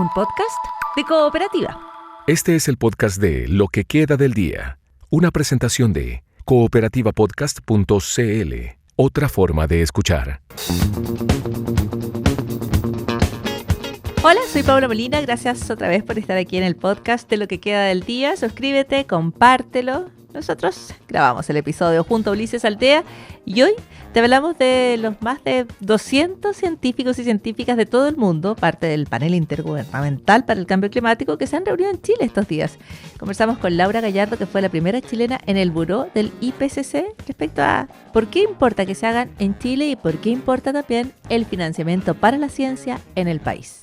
un podcast de Cooperativa. Este es el podcast de Lo que queda del día, una presentación de cooperativapodcast.cl, otra forma de escuchar. Hola, soy Paula Molina, gracias otra vez por estar aquí en el podcast de Lo que queda del día. Suscríbete, compártelo. Nosotros grabamos el episodio junto a Ulises Altea y hoy te hablamos de los más de 200 científicos y científicas de todo el mundo, parte del panel intergubernamental para el cambio climático que se han reunido en Chile estos días. Conversamos con Laura Gallardo, que fue la primera chilena en el buró del IPCC, respecto a por qué importa que se hagan en Chile y por qué importa también el financiamiento para la ciencia en el país.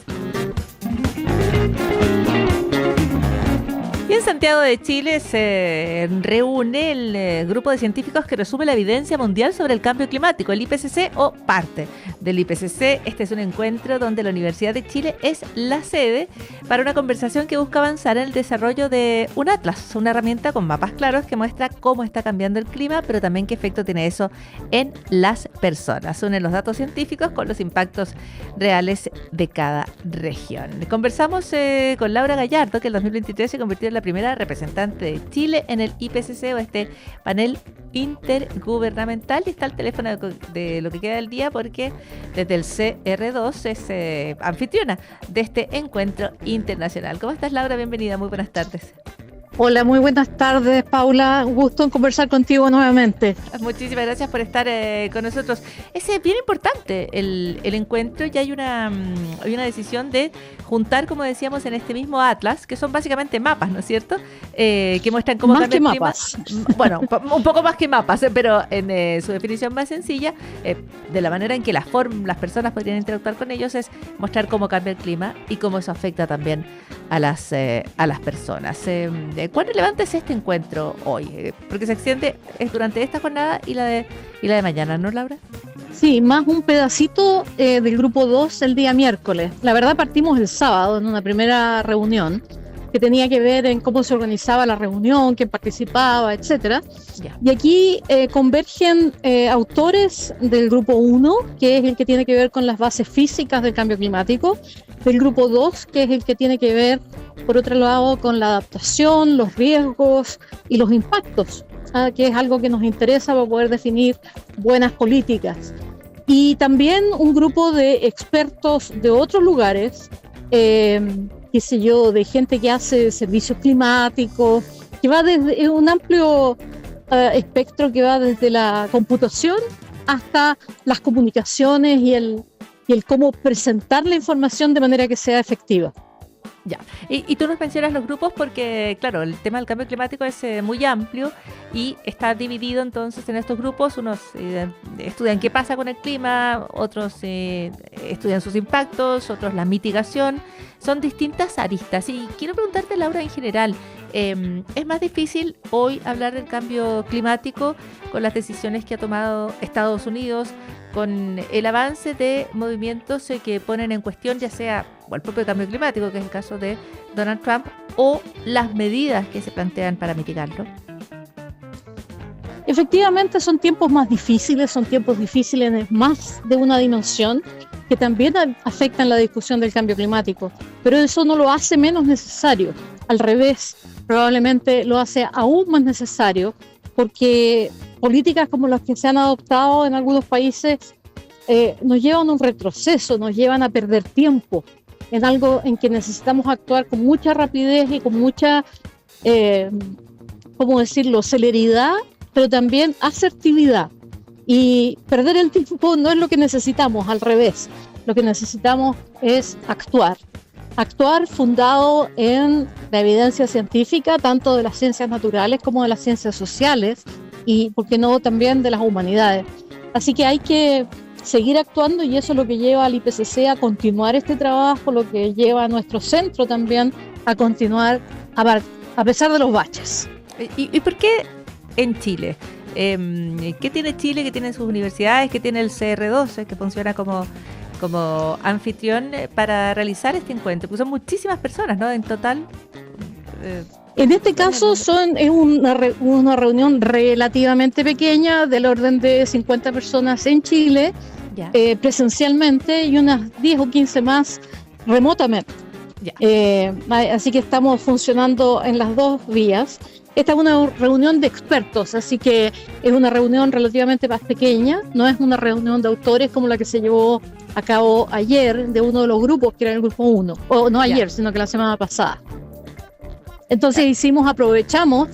Y en Santiago de Chile se reúne el grupo de científicos que resume la evidencia mundial sobre el cambio climático, el IPCC o parte del IPCC. Este es un encuentro donde la Universidad de Chile es la sede para una conversación que busca avanzar en el desarrollo de un atlas, una herramienta con mapas claros que muestra cómo está cambiando el clima, pero también qué efecto tiene eso en las personas. Unen los datos científicos con los impactos reales de cada región. Conversamos con Laura Gallardo, que en 2023 se convirtió en la primera representante de Chile en el IPCC o este panel intergubernamental, y está el teléfono de Lo que queda del día porque desde el CR2 es anfitriona de este encuentro internacional. ¿Cómo estás, Laura? Bienvenida, muy buenas tardes. Hola, muy buenas tardes, Paula. Un gusto en conversar contigo nuevamente. Muchísimas gracias por estar con nosotros. Es bien importante el encuentro y hay una decisión de juntar, como decíamos, en este mismo atlas, que son básicamente mapas, ¿no es cierto? Que muestran cómo cambia el clima. Más que mapas. Bueno, un poco más que mapas, pero en su definición más sencilla, de la manera en que las personas podrían interactuar con ellos, es mostrar cómo cambia el clima y cómo eso afecta también a las personas. ¿Cuán relevante es este encuentro hoy? Porque se extiende durante esta jornada y la de mañana, ¿no, Laura? Sí, más un pedacito del grupo 2 el día miércoles. La verdad, partimos el sábado en una primera reunión que tenía que ver en cómo se organizaba la reunión, quién participaba, etcétera. Yeah. Y aquí convergen autores del grupo 1, que es el que tiene que ver con las bases físicas del cambio climático, del grupo 2, que es el que tiene que ver, por otro lado, con la adaptación, los riesgos y los impactos, que es algo que nos interesa para poder definir buenas políticas. Y también un grupo de expertos de otros lugares, qué sé yo, de gente que hace servicios climáticos, que va desde un amplio espectro que va desde la computación hasta las comunicaciones y el cómo presentar la información de manera que sea efectiva. Ya, y tú nos mencionas los grupos porque, claro, el tema del cambio climático es muy amplio y está dividido entonces en estos grupos. Unos estudian qué pasa con el clima, otros estudian sus impactos, otros la mitigación. Son distintas aristas y quiero preguntarte, Laura, en general, ¿es más difícil hoy hablar del cambio climático con las decisiones que ha tomado Estados Unidos, con el avance de movimientos que ponen en cuestión ya sea el propio cambio climático, que es el caso de Donald Trump, o las medidas que se plantean para mitigarlo? Efectivamente son tiempos más difíciles, en más de una dimensión que también afectan la discusión del cambio climático, pero eso no lo hace menos necesario, al revés, probablemente lo hace aún más necesario, porque políticas como las que se han adoptado en algunos países nos llevan a un retroceso, nos llevan a perder tiempo en algo en que necesitamos actuar con mucha rapidez y con mucha, ¿cómo decirlo?, celeridad, pero también asertividad. Y perder el tiempo no es lo que necesitamos, al revés. Lo que necesitamos es actuar fundado en la evidencia científica, tanto de las ciencias naturales como de las ciencias sociales y, ¿por qué no?, también de las humanidades. Así que hay que seguir actuando y eso es lo que lleva al IPCC a continuar este trabajo, lo que lleva a nuestro centro también a continuar a pesar de los baches. ¿Y por qué en Chile? ¿Qué tiene Chile? ¿Qué tienen sus universidades? ¿Qué tiene el CR2 que funciona como anfitrión para realizar este encuentro? Pues son muchísimas personas, ¿no? En total. En este caso es una reunión relativamente pequeña, del orden de 50 personas en Chile, presencialmente, y unas 10 o 15 más remotamente. Ya. Así que estamos funcionando en las dos vías. Esta es una reunión de expertos, así que es una reunión relativamente más pequeña, no es una reunión de autores como la que se llevó a cabo ayer de uno de los grupos, que era el grupo 1, o no ayer, sino que la semana pasada. Entonces aprovechamos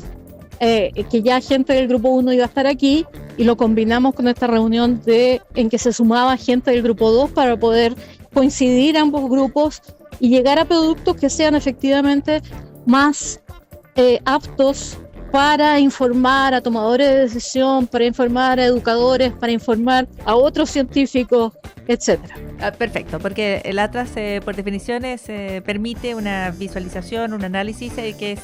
que ya gente del grupo 1 iba a estar aquí y lo combinamos con esta reunión en que se sumaba gente del grupo 2 para poder coincidir ambos grupos y llegar a productos que sean efectivamente más aptos para informar a tomadores de decisión, para informar a educadores, para informar a otros científicos, etcétera. Perfecto, porque el Atlas por definiciones permite una visualización, un análisis que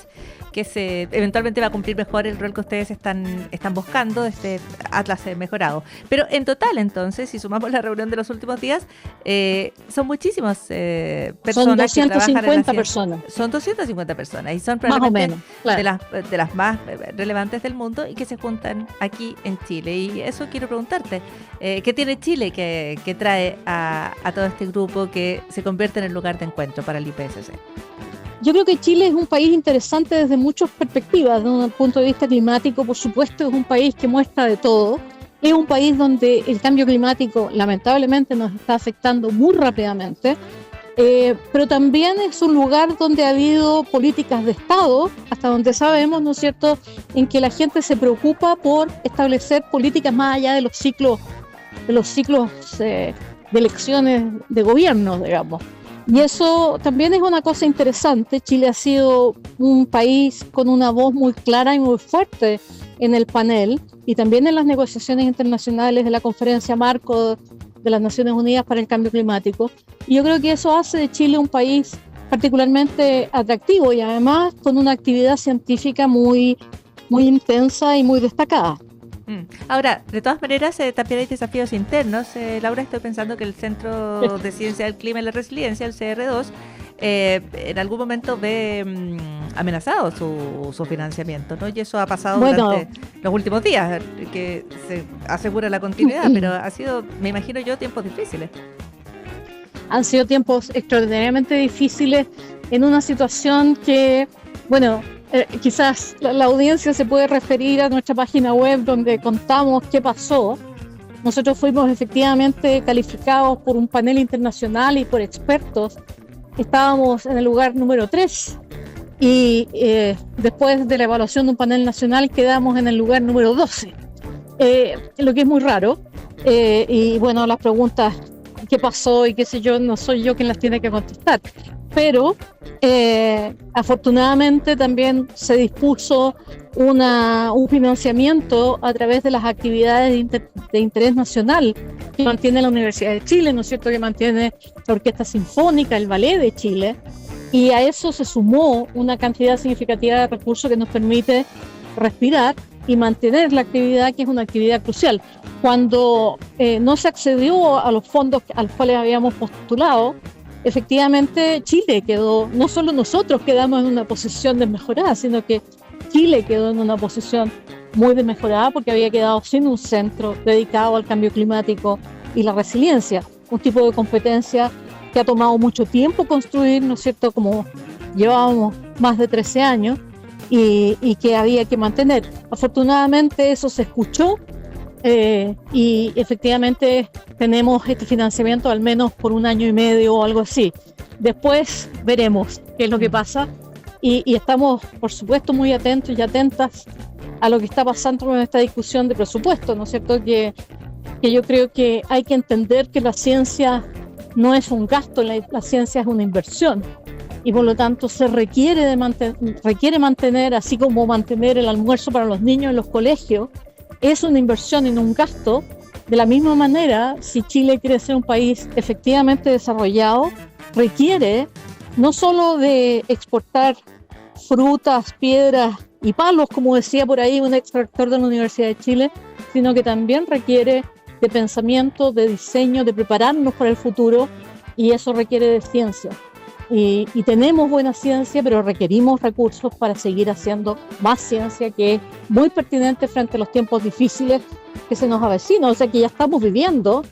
eventualmente va a cumplir mejor el rol que ustedes están buscando, este Atlas mejorado. Pero en total, entonces, si sumamos la reunión de los últimos días, son muchísimas personas. Son 250 personas. Son 250 personas y son más probablemente o menos, claro, de las más relevantes del mundo y que se juntan aquí en Chile. Y eso quiero preguntarte, ¿qué tiene Chile que trae a todo este grupo que se convierte en el lugar de encuentro para el IPCC? Yo creo que Chile es un país interesante desde muchas perspectivas. Desde un punto de vista climático, por supuesto, es un país que muestra de todo. Es un país donde el cambio climático lamentablemente nos está afectando muy rápidamente, pero también es un lugar donde ha habido políticas de Estado, hasta donde sabemos, ¿no es cierto?, en que la gente se preocupa por establecer políticas más allá de los ciclos de elecciones de gobierno, digamos. Y eso también es una cosa interesante. Chile ha sido un país con una voz muy clara y muy fuerte en el panel y también en las negociaciones internacionales de la Conferencia Marco de las Naciones Unidas para el Cambio Climático. Y yo creo que eso hace de Chile un país particularmente atractivo y además con una actividad científica muy, muy intensa y muy destacada. Ahora, de todas maneras, también hay desafíos internos. Laura, estoy pensando que el Centro de Ciencia del Clima y la Resiliencia, el CR2, en algún momento ve amenazado su financiamiento, ¿no? Y eso ha pasado durante los últimos días, que se asegura la continuidad, pero ha sido, me imagino yo, tiempos difíciles. Han sido tiempos extraordinariamente difíciles en una situación que, quizás la audiencia se puede referir a nuestra página web donde contamos qué pasó. Nosotros fuimos efectivamente calificados por un panel internacional y por expertos. Estábamos en el lugar número 3 y después de la evaluación de un panel nacional quedamos en el lugar número 12, lo que es muy raro. Y bueno, las preguntas, ¿qué pasó y qué sé yo? No soy yo quien las tiene que contestar. Pero afortunadamente también se dispuso un financiamiento a través de las actividades de interés nacional que mantiene la Universidad de Chile, ¿no es cierto?, que mantiene la Orquesta Sinfónica, el Ballet de Chile, y a eso se sumó una cantidad significativa de recursos que nos permite respirar y mantener la actividad, que es una actividad crucial. Cuando no se accedió a los fondos a los cuales habíamos postulado, efectivamente Chile quedó, no solo nosotros quedamos en una posición desmejorada, sino que Chile quedó en una posición muy desmejorada porque había quedado sin un centro dedicado al cambio climático y la resiliencia, un tipo de competencia que ha tomado mucho tiempo construir, ¿no es cierto?, como llevábamos más de 13 años y que había que mantener. Afortunadamente eso se escuchó y efectivamente tenemos este financiamiento al menos por 1 año y medio o algo así. Después veremos qué es lo que pasa y estamos, por supuesto, muy atentos y atentas a lo que está pasando con esta discusión de presupuesto, ¿no es cierto?, que yo creo que hay que entender que la ciencia no es un gasto, la ciencia es una inversión y por lo tanto se requiere mantener, así como mantener el almuerzo para los niños en los colegios, es una inversión y no un gasto. De la misma manera, si Chile quiere ser un país efectivamente desarrollado, requiere no solo de exportar frutas, piedras y palos, como decía por ahí un ex rector de la Universidad de Chile, sino que también requiere de pensamiento, de diseño, de prepararnos para el futuro, y eso requiere de ciencia. Y tenemos buena ciencia, pero requerimos recursos para seguir haciendo más ciencia, que es muy pertinente frente a los tiempos difíciles que se nos avecinan, o sea, que ya estamos viviendo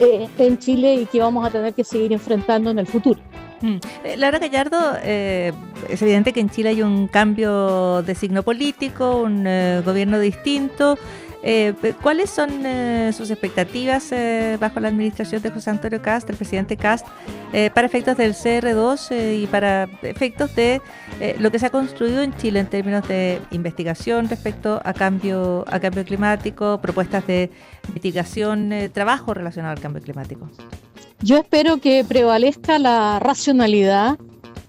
en Chile y que vamos a tener que seguir enfrentando en el futuro. Laura Gallardo, es evidente que en Chile hay un cambio de signo político, un gobierno distinto. ¿Cuáles son sus expectativas bajo la administración de José Antonio Kast, el presidente Kast, para efectos del CR2 y para efectos de lo que se ha construido en Chile en términos de investigación respecto a cambio climático, propuestas de mitigación, trabajo relacionado al cambio climático? Yo espero que prevalezca la racionalidad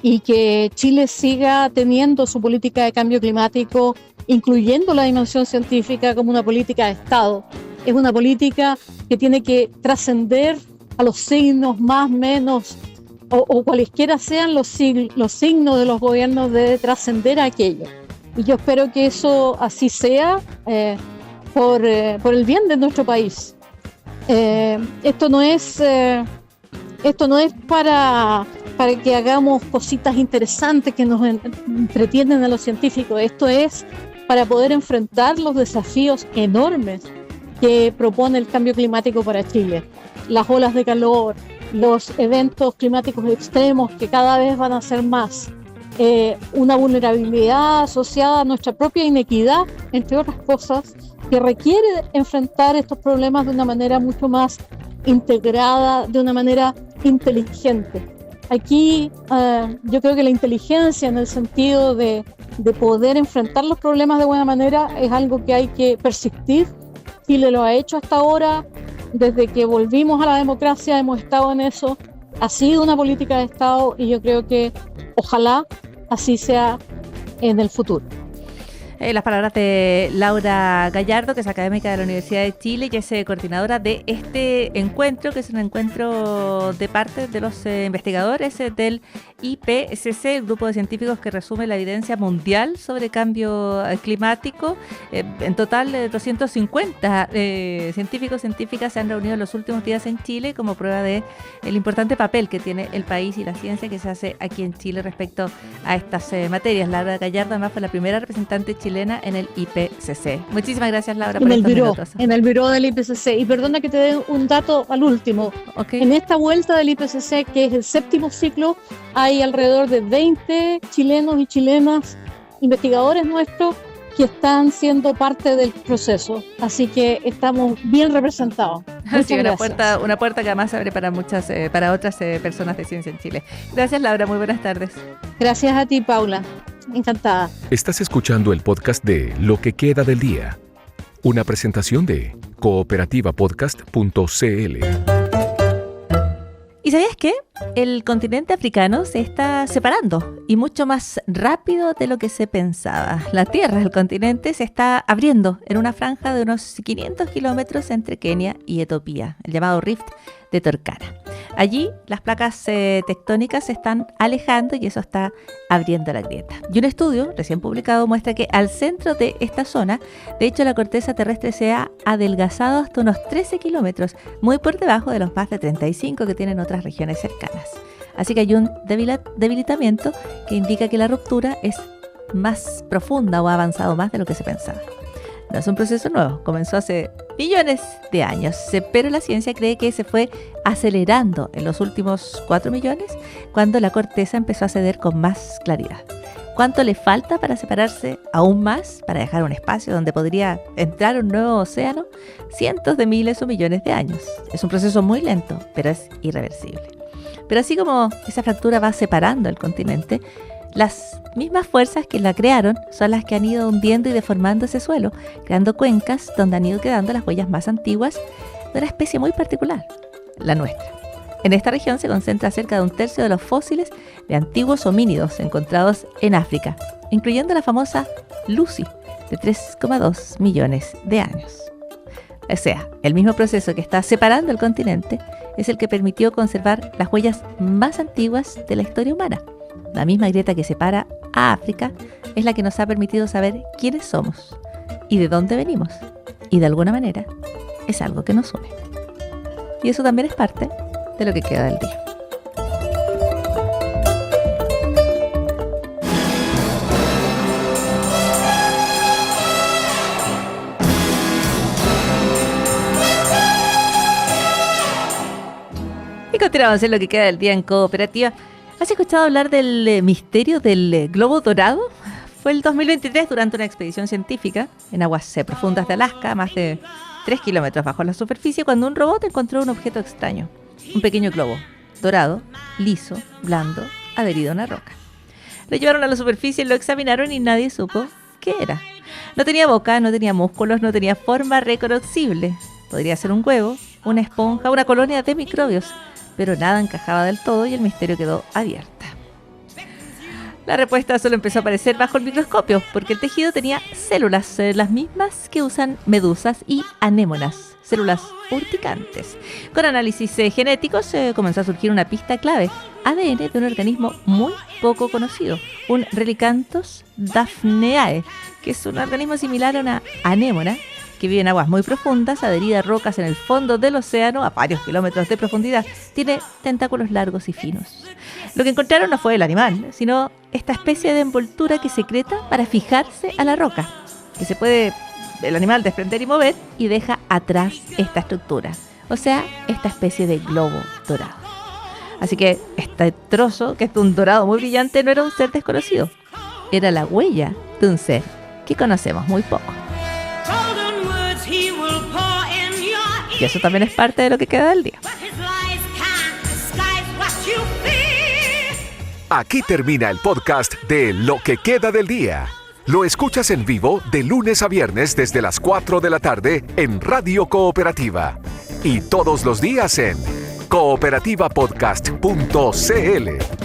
y que Chile siga teniendo su política de cambio climático, incluyendo la dimensión científica como una política de Estado. Es una política que tiene que trascender a los signos más, menos, o cualesquiera sean los signos de los gobiernos, de trascender a aquello. Y yo espero que eso así sea por el bien de nuestro país. Esto no es para que hagamos cositas interesantes que nos entretienen a los científicos. Esto es para poder enfrentar los desafíos enormes que propone el cambio climático para Chile. Las olas de calor, los eventos climáticos extremos que cada vez van a ser más, una vulnerabilidad asociada a nuestra propia inequidad, entre otras cosas, que requiere enfrentar estos problemas de una manera mucho más integrada, de una manera inteligente. Aquí yo creo que la inteligencia en el sentido de poder enfrentar los problemas de buena manera es algo que hay que persistir. Chile lo ha hecho hasta ahora, desde que volvimos a la democracia hemos estado en eso, ha sido una política de Estado y yo creo que ojalá así sea en el futuro. Las palabras de Laura Gallardo, que es académica de la Universidad de Chile y es coordinadora de este encuentro, que es un encuentro de parte de los investigadores del IPCC, el grupo de científicos que resume la evidencia mundial sobre cambio climático. En total, 250 científicas se han reunido en los últimos días en Chile como prueba de el importante papel que tiene el país y la ciencia que se hace aquí en Chile respecto a estas materias. Laura Gallardo además fue la primera representante chilena en el IPCC. Muchísimas gracias, Laura, por estos minutos. En el Buró del IPCC. Y perdona que te dé un dato al último. Okay. En esta vuelta del IPCC, que es el 7º ciclo, hay alrededor de 20 chilenos y chilenas, investigadores nuestros, que están siendo parte del proceso. Así que estamos bien representados. Sí, una puerta que además se abre para para otras personas de ciencia en Chile. Gracias, Laura. Muy buenas tardes. Gracias a ti, Paula. Encantada. Estás escuchando el podcast de Lo que queda del día. Una presentación de cooperativapodcast.cl. ¿Y sabías qué? El continente africano se está separando y mucho más rápido de lo que se pensaba. La tierra del continente se está abriendo en una franja de unos 500 kilómetros entre Kenia y Etiopía, el llamado Rift de Turkana. Allí las placas tectónicas se están alejando y eso está abriendo la grieta. Y un estudio recién publicado muestra que al centro de esta zona, de hecho, la corteza terrestre se ha adelgazado hasta unos 13 kilómetros, muy por debajo de los más de 35 que tienen otras regiones cercanas. Así que hay un debilitamiento que indica que la ruptura es más profunda o ha avanzado más de lo que se pensaba. No es un proceso nuevo, comenzó hace millones de años, pero la ciencia cree que se fue acelerando en los últimos 4 millones cuando la corteza empezó a ceder con más claridad. ¿Cuánto le falta para separarse aún más, para dejar un espacio donde podría entrar un nuevo océano? Cientos de miles o millones de años. Es un proceso muy lento, pero es irreversible. Pero así como esa fractura va separando el continente, las mismas fuerzas que la crearon son las que han ido hundiendo y deformando ese suelo, creando cuencas donde han ido quedando las huellas más antiguas de una especie muy particular, la nuestra. En esta región se concentra cerca de un tercio de los fósiles de antiguos homínidos encontrados en África, incluyendo la famosa Lucy, de 3,2 millones de años. O sea, el mismo proceso que está separando el continente es el que permitió conservar las huellas más antiguas de la historia humana. La misma grieta que separa a África es la que nos ha permitido saber quiénes somos y de dónde venimos. Y de alguna manera es algo que nos une. Y eso también es parte de lo que queda del día. Y continuamos en lo que queda del día en Cooperativa. ¿Has escuchado hablar del misterio del globo dorado? Fue el 2023 durante una expedición científica en aguas profundas de Alaska, a más de 3 kilómetros bajo la superficie, cuando un robot encontró un objeto extraño, un pequeño globo dorado, liso, blando, adherido a una roca. Lo llevaron a la superficie, lo examinaron y nadie supo qué era. No tenía boca, no tenía músculos, no tenía forma reconocible. Podría ser un huevo, una esponja, una colonia de microbios, pero nada encajaba del todo y el misterio quedó abierto. La respuesta solo empezó a aparecer bajo el microscopio, porque el tejido tenía células, las mismas que usan medusas y anémonas, células urticantes. Con análisis genéticos comenzó a surgir una pista clave, ADN de un organismo muy poco conocido, un Relicanthus daphneae, que es un organismo similar a una anémona, que vive en aguas muy profundas, adherida a rocas en el fondo del océano a varios kilómetros de profundidad. Tiene tentáculos largos y finos. Lo que encontraron no fue el animal, sino esta especie de envoltura que secreta para fijarse a la roca, que se puede el animal desprender y mover y deja atrás esta estructura, o sea, esta especie de globo dorado. Así que este trozo, que es un dorado muy brillante, no era un ser desconocido, era la huella de un ser que conocemos muy poco. Y eso también es parte de lo que queda del día. Aquí termina el podcast de Lo que queda del día. Lo escuchas en vivo de lunes a viernes desde las 4 de la tarde en Radio Cooperativa. Y todos los días en cooperativapodcast.cl.